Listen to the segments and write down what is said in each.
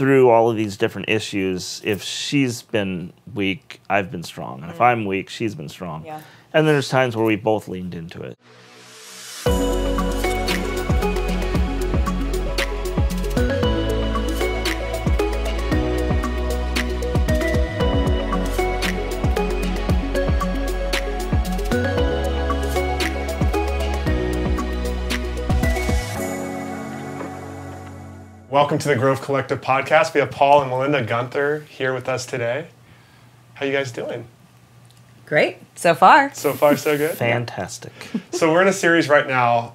through all of these different issues, if she's been weak, I've been strong. And if I'm weak, she's been strong. Yeah. And there's times where we both leaned into it. Welcome to the Grove Collective podcast. We have Paul and Melinda Gunther here with us today. How you guys doing? Great, so far. So far, so good? Fantastic. So we're in a series right now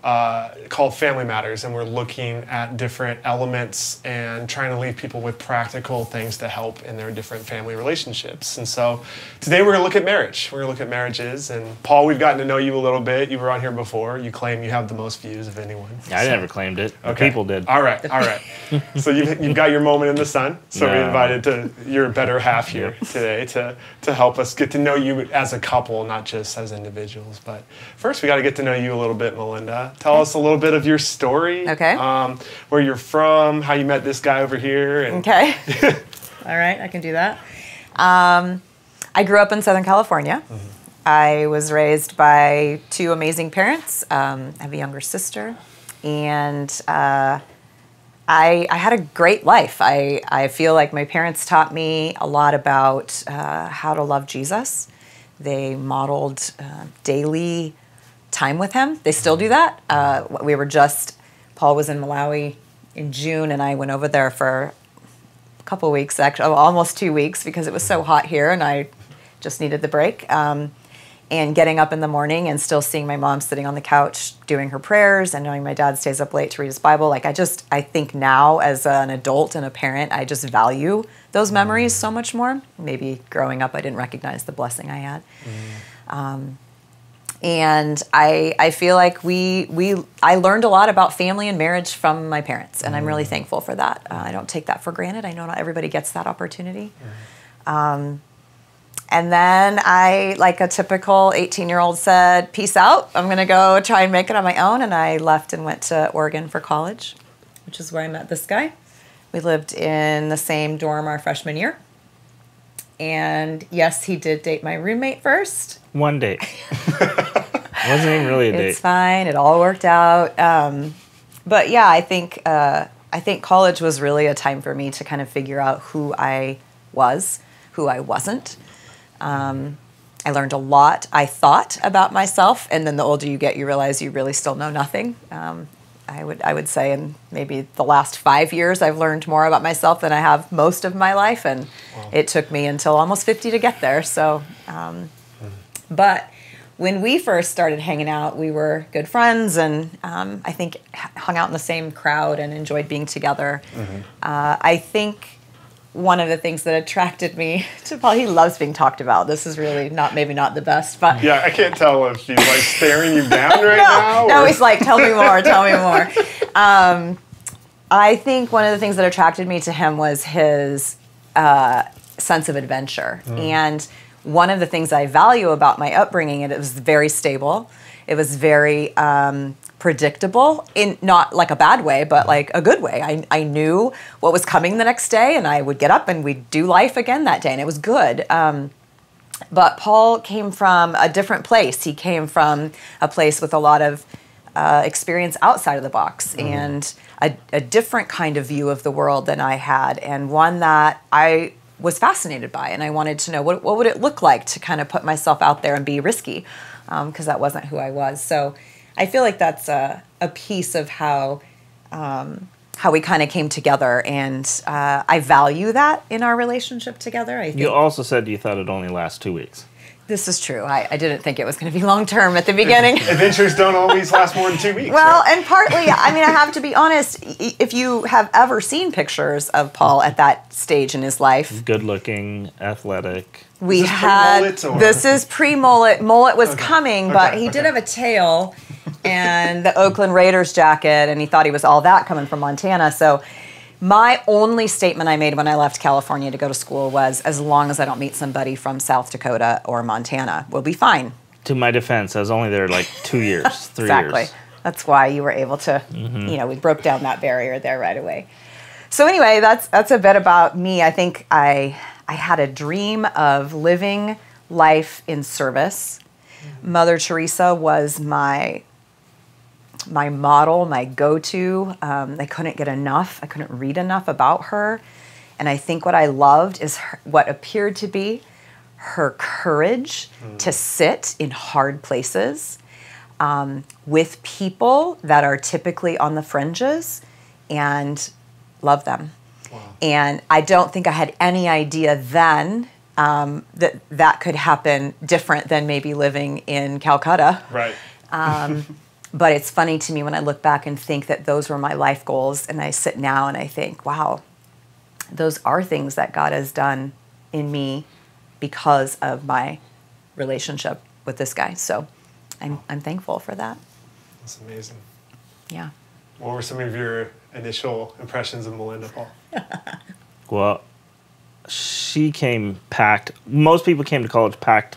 called Family Matters, and we're looking at different elements and trying to leave people with practical things to help in their different family relationships. And so today we're going to look at marriage. We're going to look at marriages. And Paul, we've gotten to know you a little bit. You were on here before. You claim you have the most views of anyone. I never claimed it. The people did. All right. So you've got your moment in the sun. So we invited to your better half here today to help us get to know you as a couple, not just as individuals. But first, we got to get to know you a little bit, Melinda. Tell us a little bit of your story. Okay. Where you're from, how you met this guy over here. Okay. All right, I can do that. I grew up in Southern California. Mm-hmm. I was raised by two amazing parents. I have a younger sister, and I had a great life. I feel like my parents taught me a lot about how to love Jesus. They modeled daily time with him. They still do that. Paul was in Malawi in June, and I went over there for a couple weeks, actually, almost 2 weeks, because it was so hot here, and I just needed the break. And getting up in the morning and still seeing my mom sitting on the couch doing her prayers, and knowing my dad stays up late to read his Bible. Like, I think now as an adult and a parent, I just value those memories so much more. Maybe growing up, I didn't recognize the blessing I had. And I feel like I learned a lot about family and marriage from my parents, and I'm really thankful for that. I don't take that for granted. I know not everybody gets that opportunity. And then I, like a typical 18-year-old, said, peace out. I'm going to go try and make it on my own. And I left and went to Oregon for college, which is where I met this guy. We lived in the same dorm our freshman year. And yes, he did date my roommate first. One date. Wasn't even really a date. It's fine. It all worked out. But yeah, I think college was really a time for me to kind of figure out who I was, who I wasn't. I learned a lot, I thought, about myself, and then the older you get, you realize you really still know nothing. I would say in maybe the last 5 years, I've learned more about myself than I have most of my life, and it took me until almost 50 to get there. So, but when we first started hanging out, we were good friends, and I think hung out in the same crowd and enjoyed being together. I think one of the things that attracted me to Paul, he loves being talked about. This is really maybe not the best, but yeah, I can't tell if he's like staring you down right now. No, he's like, tell me more, tell me more. I think one of the things that attracted me to him was his sense of adventure. And one of the things I value about my upbringing, it was very stable. It was very predictable, in not like a bad way, but like a good way. I knew what was coming the next day, and I would get up and we'd do life again that day, and it was good. But Paul came from a different place. He came from a place with a lot of experience outside of the box, and a different kind of view of the world than I had, and one that I was fascinated by, and I wanted to know what would it look like to kind of put myself out there and be risky, because that wasn't who I was. So I feel like that's a piece of how we kind of came together, and I value that in our relationship together. I think You also said you thought it'd only last 2 weeks. This is true. I didn't think it was going to be long-term at the beginning. Adventures don't always last more than 2 weeks. Well, right? and partly, I mean, I have to be honest, if you have ever seen pictures of Paul at that stage in his life. Good-looking, athletic. We is had, pre-mullet, or? this is pre-mullet. Mullet was coming, but he did okay. have a tail and the Oakland Raiders jacket, and he thought he was all that coming from Montana. So my only statement I made when I left California to go to school was, as long as I don't meet somebody from South Dakota or Montana, we'll be fine. To my defense, I was only there like 2 years, 3 Exactly. years. That's why you were able to, we broke down that barrier there right away. So anyway, that's a bit about me. I think I had a dream of living life in service. Mother Teresa was my model, my go-to. I couldn't get enough. I couldn't read enough about her. And I think what I loved is what appeared to be her courage to sit in hard places with people that are typically on the fringes and love them. Wow. And I don't think I had any idea then that could happen different than maybe living in Calcutta. Right. But it's funny to me when I look back and think that those were my life goals, and I sit now and I think, wow, those are things that God has done in me because of my relationship with this guy. So I'm thankful for that. That's amazing. Yeah. What were some of your initial impressions of Melinda, Paul? Well, she came packed. Most people came to college packed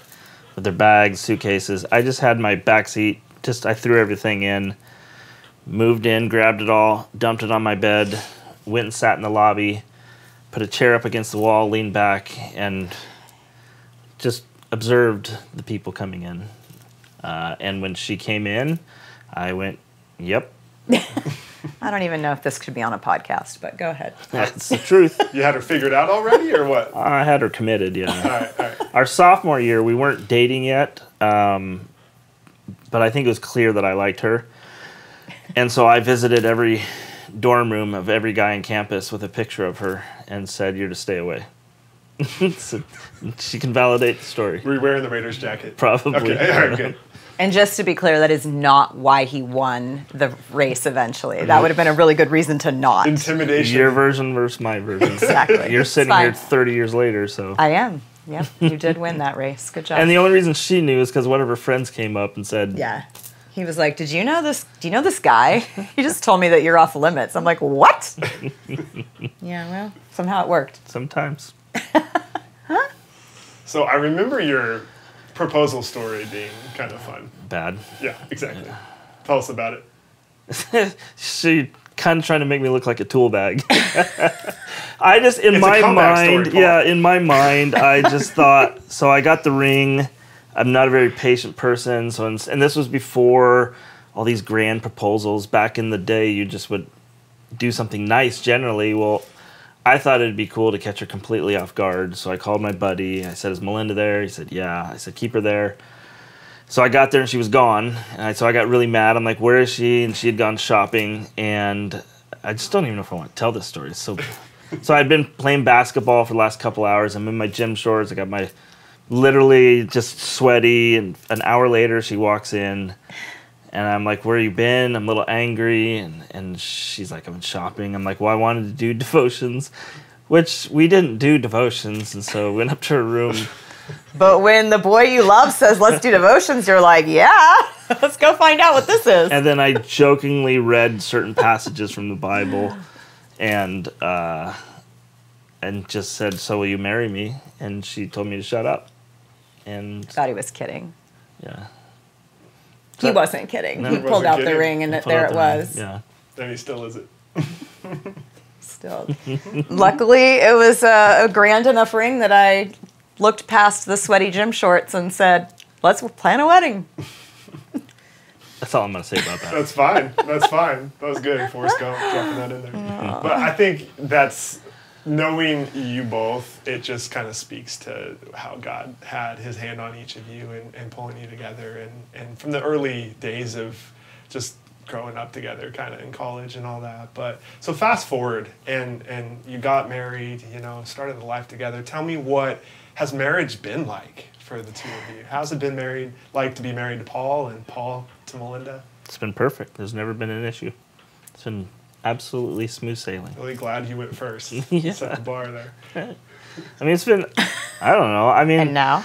with their bags, suitcases. I just had my backseat. I threw everything in, moved in, grabbed it all, dumped it on my bed, went and sat in the lobby, put a chair up against the wall, leaned back, and just observed the people coming in. And when she came in, I went, yep. I don't even know if this could be on a podcast, but go ahead. That's the truth. You had her figured out already, or what? I had her committed, yeah. All right. Our sophomore year, we weren't dating yet, but I think it was clear that I liked her. And so I visited every dorm room of every guy on campus with a picture of her and said, you're to stay away. So she can validate the story. Were you wearing the Raiders jacket? Probably. Okay, all right, good. And just to be clear, that is not why he won the race eventually. That would have been a really good reason to not. Intimidation. Your version versus my version. Exactly. You're sitting here 30 years later, so. I am. Yep, you did win that race. Good job. And the only reason she knew is because one of her friends came up and said, yeah. He was like, did you know this? Do you know this guy? He just told me that you're off limits. I'm like, what? Yeah, well, somehow it worked. sometimes. So I remember your proposal story being kind of fun. Bad. Yeah, exactly. Tell us about it. She kind of trying to make me look like a tool bag. I just, in It's a my comeback mind, story, Paul. in my mind, I just thought, so I got the ring. I'm not a very patient person. So, and this was before all these grand proposals. Back in the day, you just would do something nice generally. Well, I thought it'd be cool to catch her completely off guard. So I called my buddy. I said, is Melinda there? He said, yeah. I said, keep her there. So I got there and she was gone. So I got really mad. I'm like, where is she? And she had gone shopping. And I just don't even know if I want to tell this story. So I'd been playing basketball for the last couple hours. I'm in my gym shorts. I got my literally just sweaty. And an hour later, she walks in. And I'm like, where you been? I'm a little angry. And she's like, I've been shopping. I'm like, well, I wanted to do devotions, which we didn't do devotions. And so I went up to her room. But when the boy you love says, let's do devotions, you're like, yeah, let's go find out what this is. And then I jokingly read certain passages from the Bible and just said, so will you marry me? And she told me to shut up. And Thought he was kidding. yeah. He wasn't kidding. No, He he pulled wasn't out the kidding. ring and Pulled there out it the ring. was. Yeah. And he still is it. Still. Luckily, it was a grand enough ring that I looked past the sweaty gym shorts and said, let's plan a wedding. That's all I'm going to say about that. That's fine. That's fine. That was good. Forrest Gump dropping that in there. But I think that's, knowing you both, it just kind of speaks to how God had his hand on each of you and pulling you together. And from the early days of just growing up together kind of in college and all that. But so fast forward and you got married, started a life together. Tell me, what has marriage been like for the two of you? How's it been like to be married to Paul and Paul to Melinda? It's been perfect. There's never been an issue. It's been absolutely smooth sailing. Really glad you went first. Yeah. Set the bar there. I mean, it's been, I don't know. I mean, And now?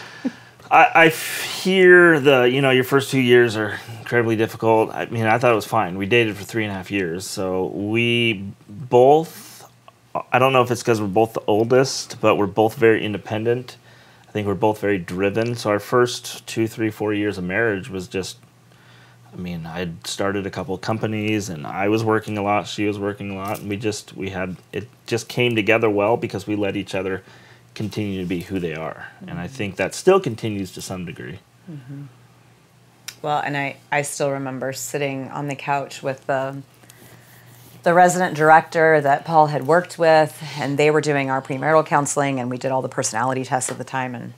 I hear your first 2 years are incredibly difficult. I mean, I thought it was fine. We dated for 3.5 years. So we both, I don't know if it's because we're both the oldest, but we're both very independent. I think we're both very driven. So our first 2, 3, 4 years of marriage was just I mean, I'd started a couple of companies, and I was working a lot, she was working a lot, and it just came together well because we let each other continue to be who they are. And I think that still continues to some degree. Well, and I still remember sitting on the couch with the resident director that Paul had worked with, and they were doing our premarital counseling, and we did all the personality tests at the time,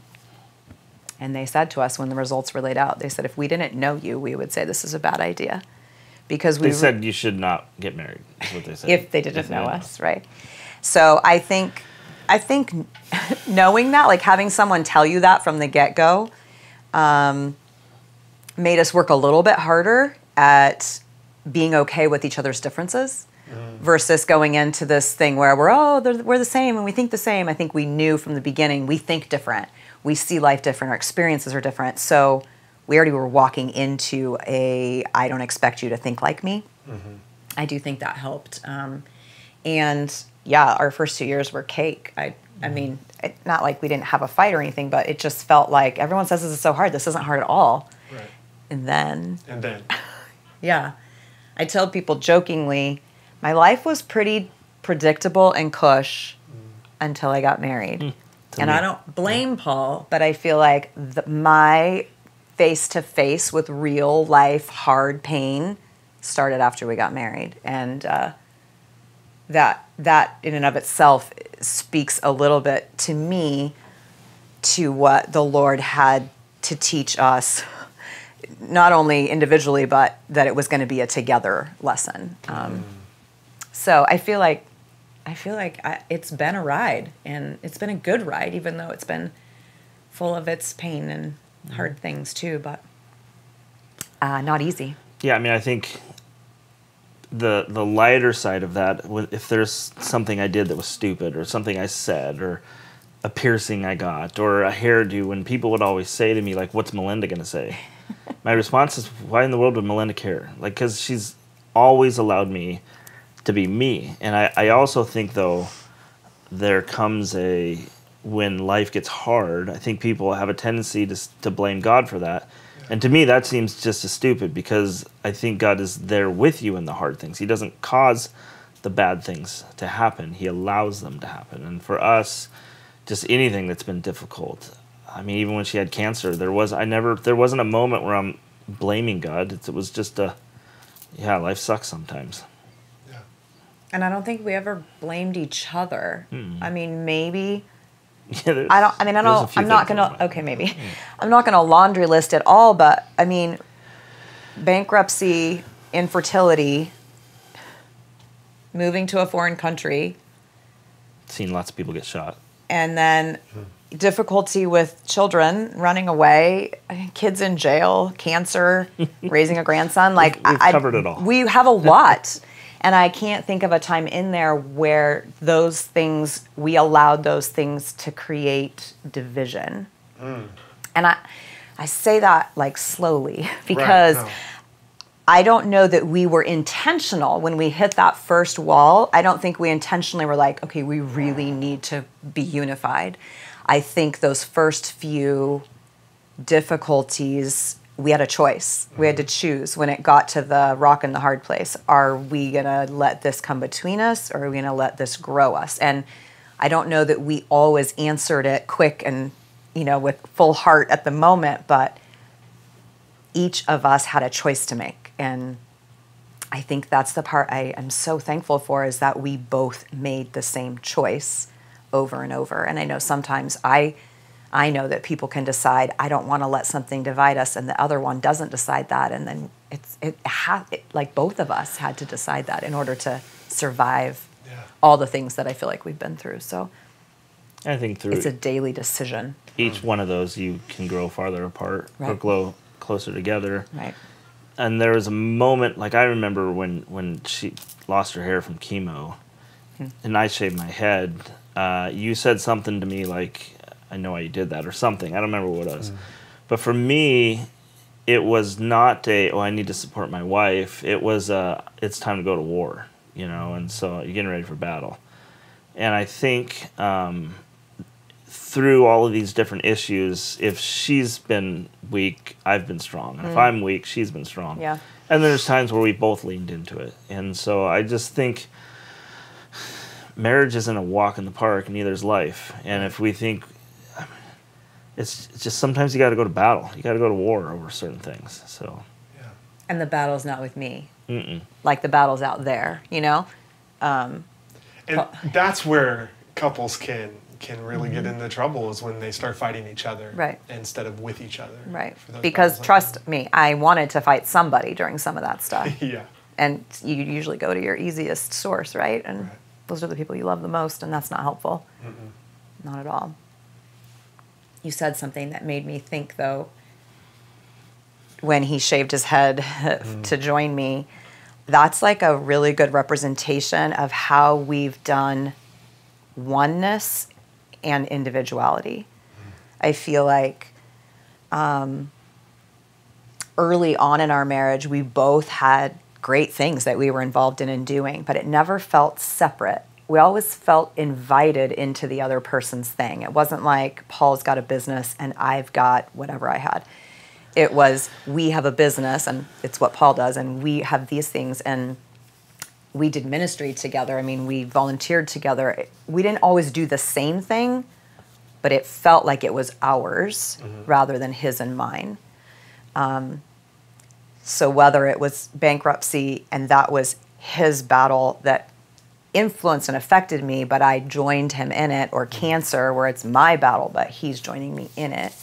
and they said to us when the results were laid out, they said, if we didn't know you, we would say this is a bad idea. Because they said you should not get married, is what they said. If they didn't know us, right? So I think knowing that, like having someone tell you that from the get-go, made us work a little bit harder at being okay with each other's differences versus going into this thing where we're the same and we think the same. I think we knew from the beginning we think different. We see life different. Our experiences are different. So we already were walking into I don't expect you to think like me. I do think that helped. And yeah, our first 2 years were cake. I mean, not like we didn't have a fight or anything, but it just felt like everyone says this is so hard. This isn't hard at all. Right. And then. Yeah. I tell people jokingly, my life was pretty predictable and cush until I got married. And I don't blame Paul, but I feel like my face-to-face with real life hard pain started after we got married. And that in and of itself speaks a little bit to me to what the Lord had to teach us, not only individually, but that it was going to be a together lesson. So I feel like it's been a ride, and it's been a good ride, even though it's been full of its pain and hard things too, but not easy. Yeah, I mean, I think the lighter side of that, if there's something I did that was stupid, or something I said, or a piercing I got, or a hairdo, when people would always say to me, like, what's Melinda going to say? My response is, why in the world would Melinda care? Like, because she's always allowed me to be me. And I also think, though, there comes when life gets hard, I think people have a tendency to blame God for that. And to me, that seems just as stupid, because I think God is there with you in the hard things. He doesn't cause the bad things to happen. He allows them to happen. And for us, just anything that's been difficult. I mean, even when she had cancer, there wasn't a moment where I'm blaming God. It was just life sucks sometimes. Yeah. And I don't think we ever blamed each other. I mean, maybe. Yeah, I'm not gonna. Okay, maybe. I'm not gonna laundry list it all, but I mean, bankruptcy, infertility, moving to a foreign country, seen lots of people get shot, and then difficulty with children running away, kids in jail, cancer, raising a grandson. Like we've covered it all. We have a lot. And I can't think of a time in there where we allowed those things to create division. And I say that like slowly, because I don't know that we were intentional when we hit that first wall. I don't think we intentionally were like, okay, we really need to be unified. I think those first few difficulties, we had a choice. We had to choose when it got to the rock and the hard place. Are we going to let this come between us, or are we going to let this grow us? And I don't know that we always answered it quick and, with full heart at the moment, but each of us had a choice to make. And I think that's the part I am so thankful for, is that we both made the same choice over and over. And I know sometimes I know that people can decide, I don't want to let something divide us, and the other one doesn't decide that, and then like both of us had to decide that in order to survive all the things that I feel like we've been through. So I think it's a daily decision. Each one of those, you can grow farther apart or grow closer together. Right. And there was a moment, like I remember when she lost her hair from chemo, and I shaved my head. You said something to me like, I know why you did that, or something. I don't remember what it was. But for me, it was not I need to support my wife. It was, it's time to go to war, and so you're getting ready for battle. And I think through all of these different issues, if she's been weak, I've been strong. And if I'm weak, she's been strong. Yeah. And there's times where we both leaned into it. And so I just think marriage isn't a walk in the park, neither is life. And if we think, it's just sometimes you got to go to battle. You got to go to war over certain things. So. Yeah. And the battle's not with me. Mm-mm. Like the battle's out there, you know? And that's where couples can really get into trouble, is when they start fighting each other, Right. instead of with each other. Right. for those Because battles. trust me, I wanted to fight somebody during some of that stuff. Yeah. And you usually go to your easiest source, right? And those are the people you love the most, and that's not helpful. Not at all. You said something that made me think, though, when he shaved his head to join me. That's like a really good representation of how we've done oneness and individuality. I feel like early on in our marriage, we both had great things that we were involved in and doing, but it never felt separate. We always felt invited into the other person's thing. It wasn't like Paul's got a business and I've got whatever I had. It was, we have a business, and it's what Paul does, and we have these things, and we did ministry together. I mean, we volunteered together. We didn't always do the same thing, but it felt like it was ours rather than his and mine. So whether it was bankruptcy and that was his battle that influenced and affected me, but I joined him in it, or cancer, where it's my battle, but he's joining me in it.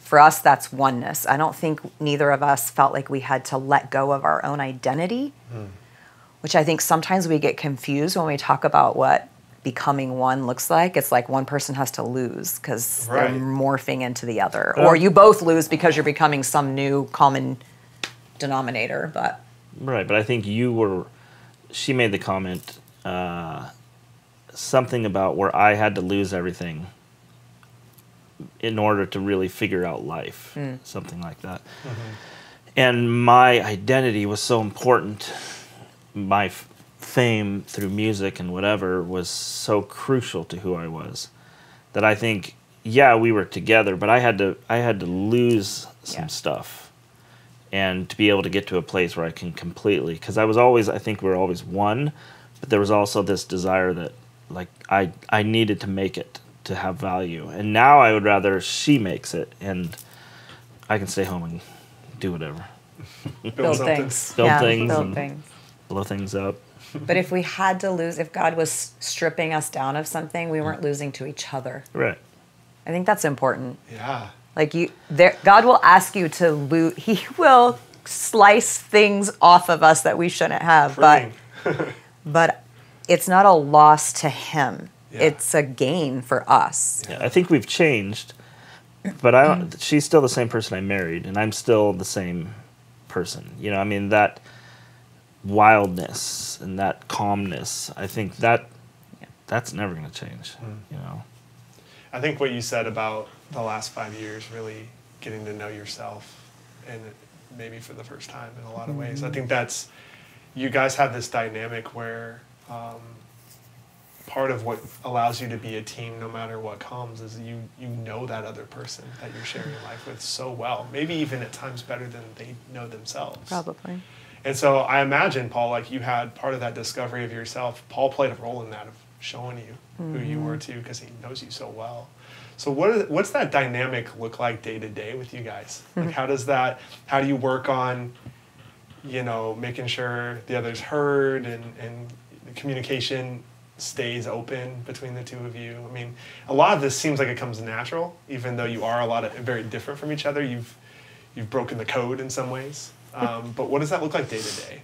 For us, that's oneness. I don't think neither of us felt like we had to let go of our own identity, which I think sometimes we get confused when we talk about what becoming one looks like. It's like one person has to lose because they're morphing into the other. Or you both lose because you're becoming some new common denominator. But Right, but I think she made the comment, something about where I had to lose everything in order to really figure out life, something like that. And my identity was so important. My fame through music and whatever was so crucial to who I was, that I think, yeah, we were together, but I had to lose some stuff, and to be able to get to a place where I can completely, because I think we were always one, but there was also this desire that, like, I needed to make it to have value. And now I would rather she makes it and I can stay home and do whatever. build things. Build things Build and things. blow things up. But if we had to lose, if God was stripping us down of something, we weren't losing to each other. Right. I think that's important. Yeah. Like God will ask you to lose. He will slice things off of us that we shouldn't have. But it's not a loss to him. Yeah. It's a gain for us. Yeah, I think we've changed, but she's still the same person I married, and I'm still the same person. You know, I mean, that wildness and that calmness, I think that's never going to change, you know. I think what you said about the last 5 years, really getting to know yourself, and maybe for the first time in a lot of ways. I think you guys have this dynamic where part of what allows you to be a team no matter what comes is you know that other person that you're sharing life with so well, maybe even at times better than they know themselves. Probably. And so I imagine, Paul, like you had part of that discovery of yourself. Paul played a role in that, of showing you who you were too, because he knows you so well. So what's that dynamic look like day to day with you guys? Like how do you work on, making sure the other's heard and the communication stays open between the two of you? I mean, a lot of this seems like it comes natural, even though you are very different from each other. You've broken the code in some ways. But what does that look like day to day?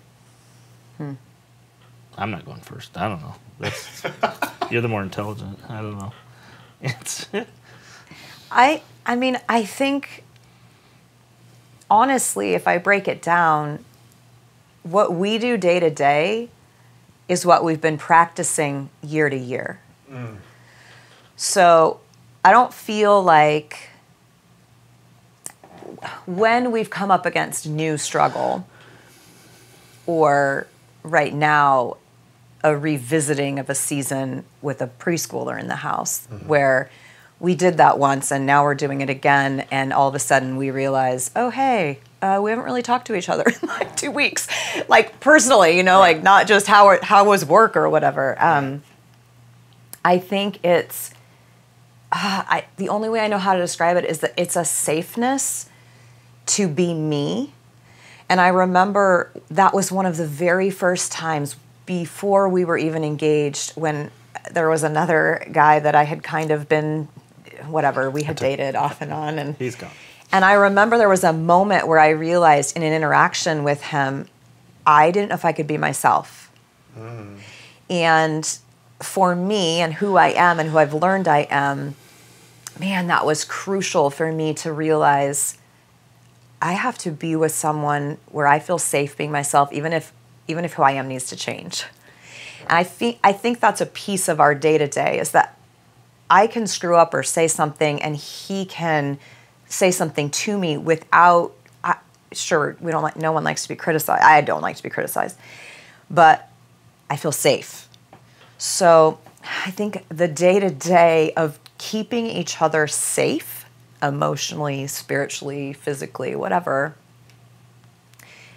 I'm not going first. I don't know. You're the more intelligent. I don't know. I think, honestly, if I break it down, what we do day to day is what we've been practicing year to year. So I don't feel like when we've come up against new struggle, or right now a revisiting of a season with a preschooler in the house, where we did that once and now we're doing it again, and all of a sudden we realize, oh, hey, we haven't really talked to each other in like 2 weeks, like personally, like not just how was work or whatever. I think it's, the only way I know how to describe it is that it's a safeness to be me. And I remember that was one of the very first times before we were even engaged, when there was another guy that I had kind of been, whatever, we had dated off and on. And he's gone. And I remember there was a moment where I realized in an interaction with him, I didn't know if I could be myself. And for me and who I am and who I've learned I am, man, that was crucial for me to realize I have to be with someone where I feel safe being myself, even if who I am needs to change. And I think that's a piece of our day-to-day, is that I can screw up or say something and he can say something to me without, sure, no one likes to be criticized. I don't like to be criticized, but I feel safe. So I think the day-to-day of keeping each other safe, emotionally, spiritually, physically, whatever,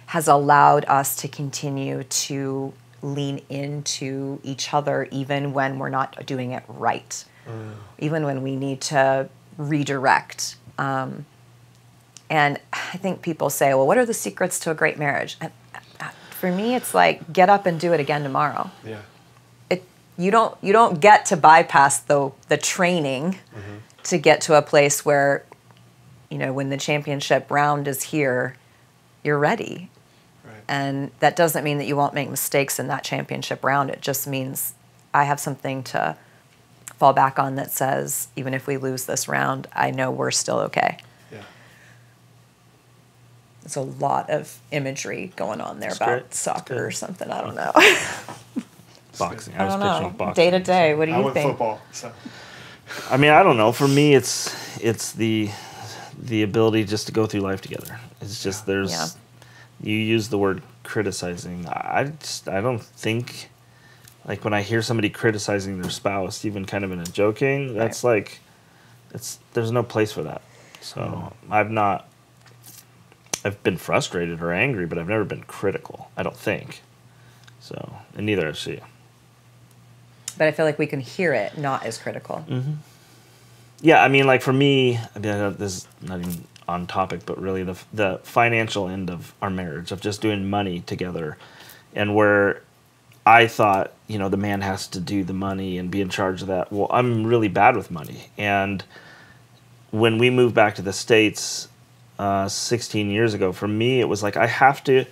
has allowed us to continue to lean into each other even when we're not doing it right, even when we need to redirect. And I think people say, well, what are the secrets to a great marriage? And for me, it's like, get up and do it again tomorrow. Yeah. You don't get to bypass the training to get to a place where, when the championship round is here, you're ready. Right. And that doesn't mean that you won't make mistakes in that championship round. It just means I have something to fall back on that says, even if we lose this round, I know we're still okay. Yeah. There's a lot of imagery going on there That's about great. soccer or something. I don't know. Boxing. I don't picturing know. boxing. Day to day, what do I you went think? football, so. I mean, I don't know. For me, it's the ability just to go through life together. It's just you use the word criticizing. I don't think, like, when I hear somebody criticizing their spouse, even kind of in a joking, that's like, there's no place for that. So I've been frustrated or angry, but I've never been critical, I don't think. So, and neither has she. But I feel like we can hear it not as critical. Mm-hmm. Yeah, I mean, like, for me, this is not even on topic, but really the financial end of our marriage, of just doing money together, and where I thought, the man has to do the money and be in charge of that. Well, I'm really bad with money. And when we moved back to the States 16 years ago, for me, it was like, I have to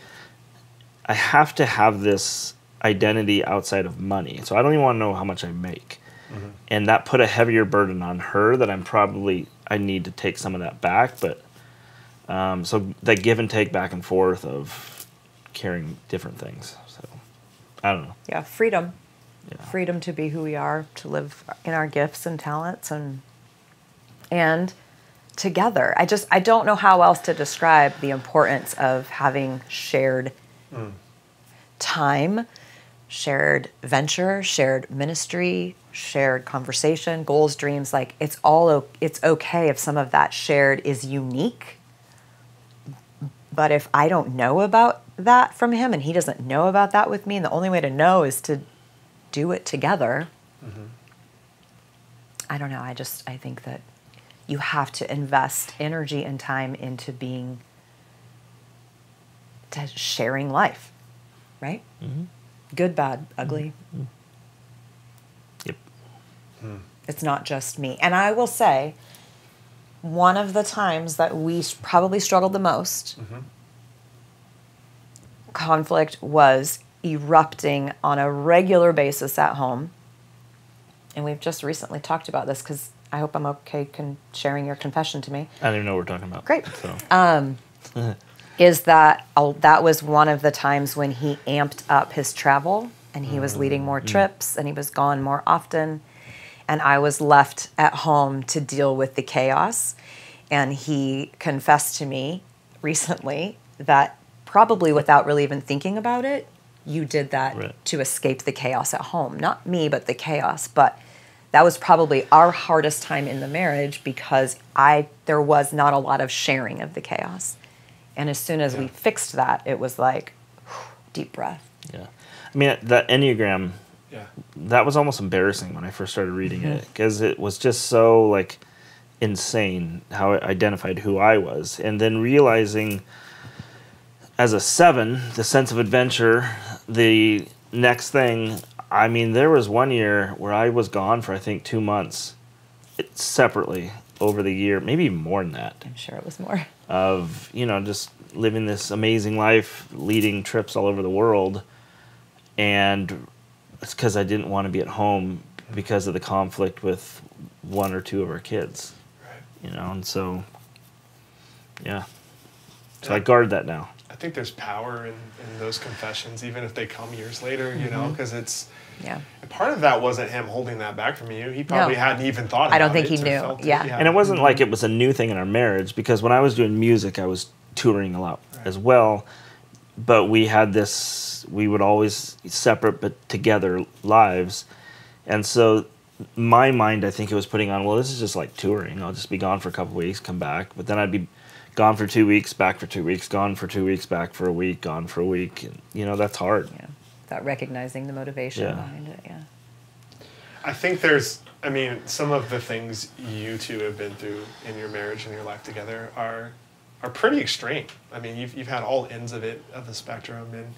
have this identity outside of money. So I don't even want to know how much I make. And that put a heavier burden on her that I need to take some of that back. But so that give and take back and forth of carrying different things. So I don't know. Yeah, freedom. Yeah. Freedom to be who we are, to live in our gifts and talents and together. I don't know how else to describe the importance of having shared time, shared venture, shared ministry, shared conversation, goals, dreams. Like, it's okay if some of that shared is unique. But if I don't know about that from him and he doesn't know about that with me, and the only way to know is to do it together, I don't know. I think that you have to invest energy and time into sharing life, right? Good, bad, ugly. Yep. It's not just me. And I will say, one of the times that we probably struggled the most, conflict was erupting on a regular basis at home. And we've just recently talked about this because I hope I'm okay sharing your confession to me. I don't even know what we're talking about. Great. So. Is that was one of the times when he amped up his travel and he was leading more trips and he was gone more often. And I was left at home to deal with the chaos. And he confessed to me recently that, probably without really even thinking about it, you did that to escape the chaos at home. Not me, but the chaos. But that was probably our hardest time in the marriage because there was not a lot of sharing of the chaos. And as soon as we fixed that, it was like, deep breath. Yeah. I mean, that Enneagram, Yeah. that was almost embarrassing when I first started reading it, because it was just so, like, insane how it identified who I was. And then realizing as a 7, the sense of adventure, the next thing, I mean, there was one year where I was gone for, I think, 2 months separately over the year, maybe even more than that. I'm sure it was more. Of, just living this amazing life, leading trips all over the world. And it's because I didn't want to be at home because of the conflict with 1 or 2 of our kids. Right. And so, yeah. So I guard that now. I think there's power in those confessions, even if they come years later, because it's... Yeah. Part of that wasn't him holding that back from you. He probably hadn't even thought about it. I don't think he knew. Yeah. And it wasn't like it was a new thing in our marriage, because when I was doing music, I was touring a lot as well. But we had this, we would always separate but together lives. And so my mind, I think it was putting on, well, this is just like touring. I'll just be gone for a couple weeks, come back. But then I'd be gone for 2 weeks, back for 2 weeks, gone for 2 weeks, back for a week, gone for a week. And, that's hard. Yeah. That recognizing the motivation behind it, I think some of the things you two have been through in your marriage and your life together are pretty extreme. I mean, you've had all ends of the spectrum, and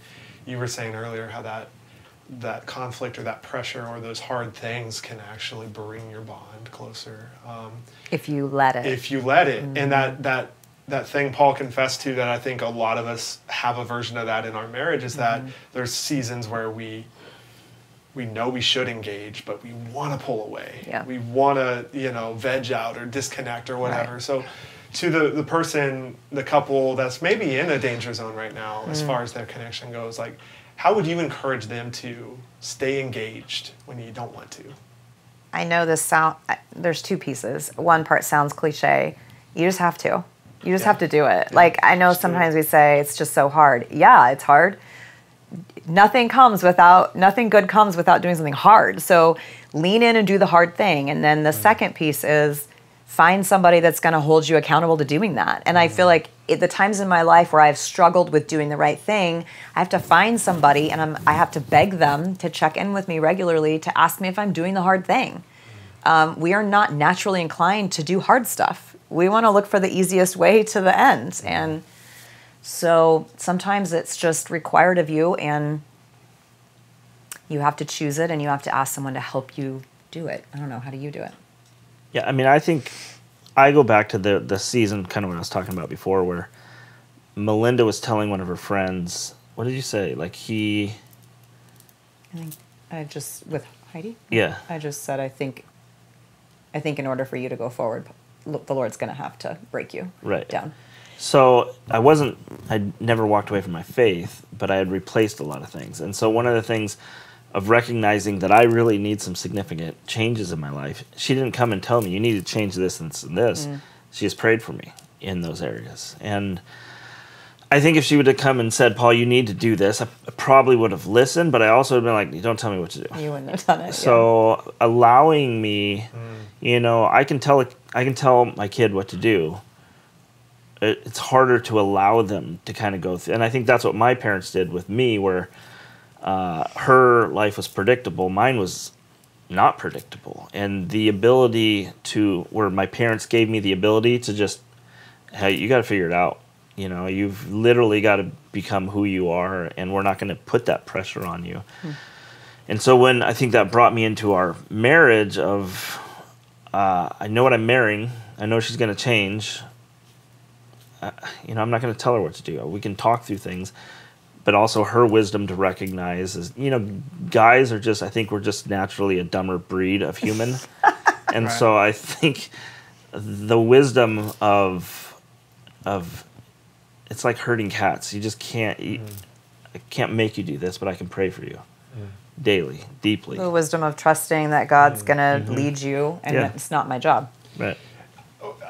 you were saying earlier how that conflict or that pressure or those hard things can actually bring your bond closer. if you let it. If you let it. And that thing Paul confessed to, that I think a lot of us have a version of that in our marriage, is that there's seasons where we know we should engage, but we want to pull away. Yeah. We want to, veg out or disconnect or whatever. Right. So to the person, the couple that's maybe in a danger zone right now, as far as their connection goes, like, how would you encourage them to stay engaged when you don't want to? I know there's 2 pieces. One part sounds cliche. You just have to. You just have to do it. Yeah. Like, I know sometimes we say it's just so hard. Yeah, it's hard. Nothing good comes without doing something hard. So lean in and do the hard thing. And then the second piece is find somebody that's going to hold you accountable to doing that. And I feel like at the times in my life where I've struggled with doing the right thing, I have to find somebody, and I have to beg them to check in with me regularly to ask me if I'm doing the hard thing. We are not naturally inclined to do hard stuff. We want to look for the easiest way to the end. And so sometimes it's just required of you, and you have to choose it, and you have to ask someone to help you do it. I don't know. How do you do it? Yeah, I mean, I think I go back to the season, kind of what I was talking about before, where Melinda was telling one of her friends, what did you say? Like, I think with Heidi? Yeah. I just said, I think in order for you to go forward, the Lord's going to have to break you down. So I never walked away from my faith, but I had replaced a lot of things. And so one of the things of recognizing that I really need some significant changes in my life, she didn't come and tell me, you need to change this and this and this. She just prayed for me in those areas. And I think if she would have come and said, Paul, you need to do this, I probably would have listened, but I also would have been like, don't tell me what to do. You wouldn't have done it. So allowing me, I can tell my kid what to do. It's harder to allow them to kind of go through. And I think that's what my parents did with me, where her life was predictable. Mine was not predictable. And the ability where my parents gave me the ability to just, hey, you got to figure it out. You've literally got to become who you are, and we're not going to put that pressure on you. And so when I think that brought me into our marriage of, I know what I'm marrying. I know she's going to change. I'm not going to tell her what to do. We can talk through things, but also her wisdom to recognize is, guys are just, I think we're just naturally a dumber breed of human. And right. So I think the wisdom of it's like herding cats. You just can't, I can't make you do this, but I can pray for you daily, deeply. The wisdom of trusting that God's going to lead you, and it's not my job. Right.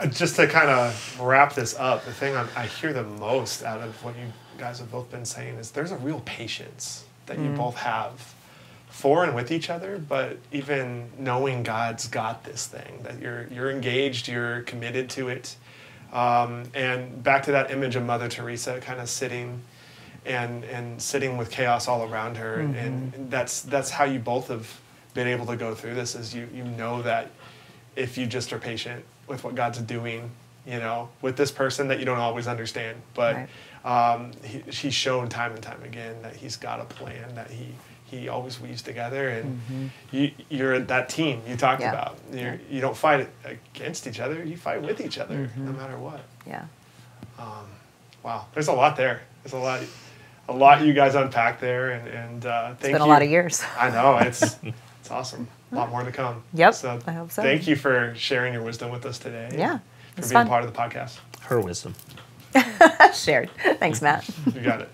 Just to kind of wrap this up, the thing I hear the most out of what you guys have both been saying is there's a real patience that you both have for and with each other, but even knowing God's got this thing, that you're engaged, you're committed to it. And back to that image of Mother Teresa kind of sitting and sitting with chaos all around her. And that's how you both have been able to go through this, is you know that if you just are patient with what God's doing, with this person that you don't always understand, but he's shown time and time again that he's got a plan that he always weaves together, and you're that team you talked about. You don't fight against each other, you fight with each other no matter what. Yeah. Wow, there's a lot there. There's a lot you guys unpacked there, and thank you. It's been a lot of years. I know, it's awesome. A lot more to come. Yep, So I hope so. Thank you for sharing your wisdom with us today. Yeah, for it's being fun. part of the podcast. Her wisdom. Shared. Thanks, Matt. You got it.